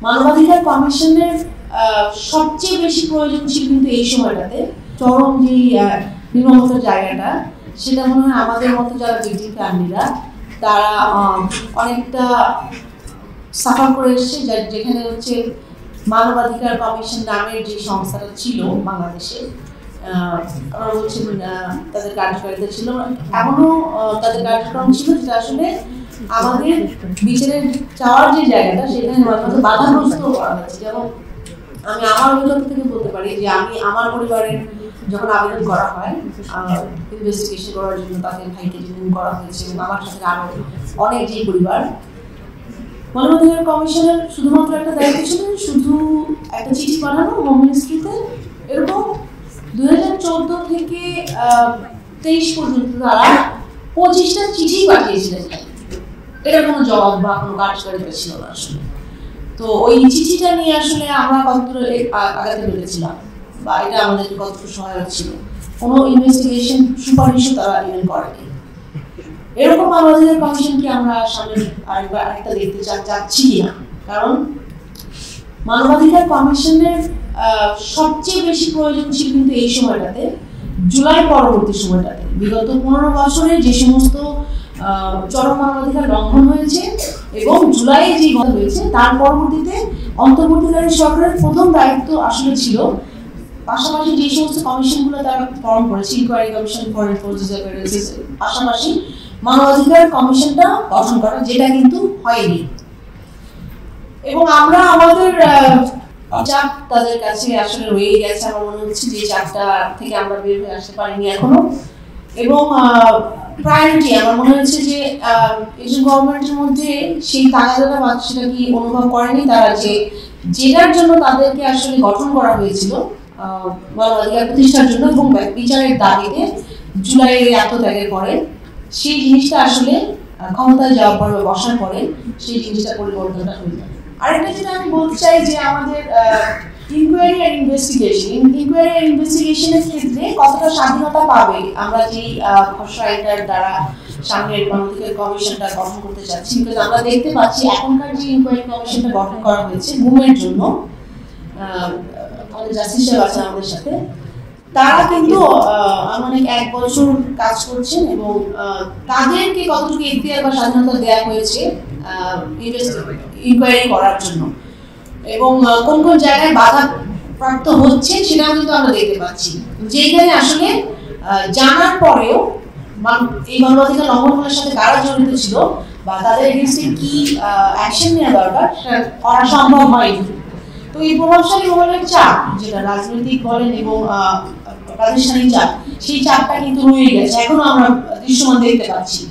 মানবাধিকার কমিশনের সবচেয়ে বেশি প্রয়োজন ছিল কিন্তু এই সময়টাতে চরম যে নির্মমতার জায়গাটা, সেটা মনে হয় আমাদের মতো যারা ভিকটিম ফ্যামিলিরা তারা অনেকটা সাফার করে এসছে, যেখানে হচ্ছে মানবাধিকার কমিশন নামের যে সংস্থাটা ছিল বাংলাদেশে, আমরা বলছি তাদের কার্যকারিতা ছিল, এমনও তাদের কার্যক্রম ছিল যেটা আসলে আমাদের বিচারের চাওয়ার যে জায়গাটা সেখানে মাঝে মাঝে বাধাগ্রস্ত করা হয়েছে। যেমন আমি আমার অভিজ্ঞতা থেকে বলতে পারি যে আমি আমার পরিবারের যখন আবেদন করা হয় ইনভেস্টিগেশন করার জন্য, তাদের ভাইকে যেদিন করা হয়েছে এবং আমার সাথে আরো অনেক যে পরিবার, মানবাধিকার কমিশনের শুধুমাত্র একটা দায়িত্ব ছিল শুধু একটা চিঠি পাঠানো হোম মিনিস্ট্রিতে। এরকম 2014 থেকে 23 পর্যন্ত তারা 25টা চিঠি পাঠিয়েছিলেন, এটার কোনো জবাব বা কোনো কার্যকারিতা ছিল না আসলে। তো ওই চিঠিটা নিয়ে আসলে আমরা কতদূর আগাতে পেরেছিলাম বা এটা আমাদেরকে কতটুকু সহায়ক ছিল, কোনো ইনভেস্টিগেশন সুপারিশও তারা ইভেন করেনি। এরকম মানবাধিকার কমিশন কি আমরা সামনে আরেকটা দেখতে চাচ্ছি না? কারণ মানবাধিকার কমিশনের সবচেয়ে বেশি প্রয়োজন ছিল কিন্তু এই সময়টাতে, জুলাই পরবর্তী সময়টাতে, বিগত 15 বছরে যে সমস্ত চরম মানবাধিকার লঙ্ঘন হয়েছে এবং জুলাইয়ে যে ঘটনা হয়েছে তার পরবর্তীতে অন্তর্বর্তীকালীন সরকারের প্রথম দায়িত্ব আসলে ছিল পাশাপাশি যে সমস্ত কমিশনগুলো তারা ফর্ম করেছে, inquiry commission for enforcement of evidence, পাশাপাশি মানবাধিকার কমিশনটা গঠন করা, যেটা কিন্তু হয়নি। এবং আমরা আমাদের চাপ তাদের কাছে আসলে রয়ে গেছে, আমার মনে হচ্ছে যে চাপটা থেকে আমরা বের হয়ে আসতে পারিনি এখনো। এবং প্রায়োরিটি আমার মনে হচ্ছে যে একজন গভর্নমেন্টের মধ্যে সেই তাগাদাটা বা সেটা কি অনুভব করেনি তারা, যে যেটার জন্য তাদেরকে আসলে গঠন করা হয়েছিল মানবাধিকার প্রতিষ্ঠার জন্য এবং বিচারের দাবিতে জুলাইয়ের আত্মত্যাগের পরে, সেই জিনিসটা আসলে ক্ষমতায় যাওয়ার পরে বসার পরে সেই জিনিসটা পরিবর্তনটা হয়ে যায়। আরেকটা যেটা আমি বলতে চাই যে আমাদের ইনকোয়ারি আর ইনভেস্টিগেশনের ক্ষেত্রে কতটা স্বাধীনতা পাবে আমরা যে খসড়া আইনটার দ্বারা সামনের মানবাধিকার কমিশনটা গঠন করতে চাচ্ছি। বিকজ আমরা দেখতে পাচ্ছি এখনকার যে ইনকোয়ারি কমিশনটা গঠন করা হয়েছে গুমের জন্য, আমাদের জাস্টিস সাহেব আছেন আমাদের সাথে, তারা কিন্তু অনেক 1 বছর কাজ করছেন এবং তাদেরকে কতটুকু এখতিয়ার বা স্বাধীনতা দেওয়া হয়েছে ইনকোয়ারি করার জন্য এবং কোন কোন জায়গায় বাধা প্রাপ্ত হচ্ছে সেটাও কিন্তু আমরা দেখতে পাচ্ছি, যেখানে আসলে জানার পরেও এই মানবাধিকার লঙ্ঘনগুলোর সাথে কারা জড়িত ছিল বা তাদের এগেইনস্টে কি অ্যাকশন নেওয়া দরকার সেটা করা সম্ভব হয়নি। তো এই প্রভাবশালী মহলের চাপ, যেটা রাজনৈতিক বলেন এবং প্রাতিষ্ঠানিক চাপ, সেই চাপটা কিন্তু রয়ে গেছে, এখনো আমরা দৃশ্যমান দেখতে পাচ্ছি।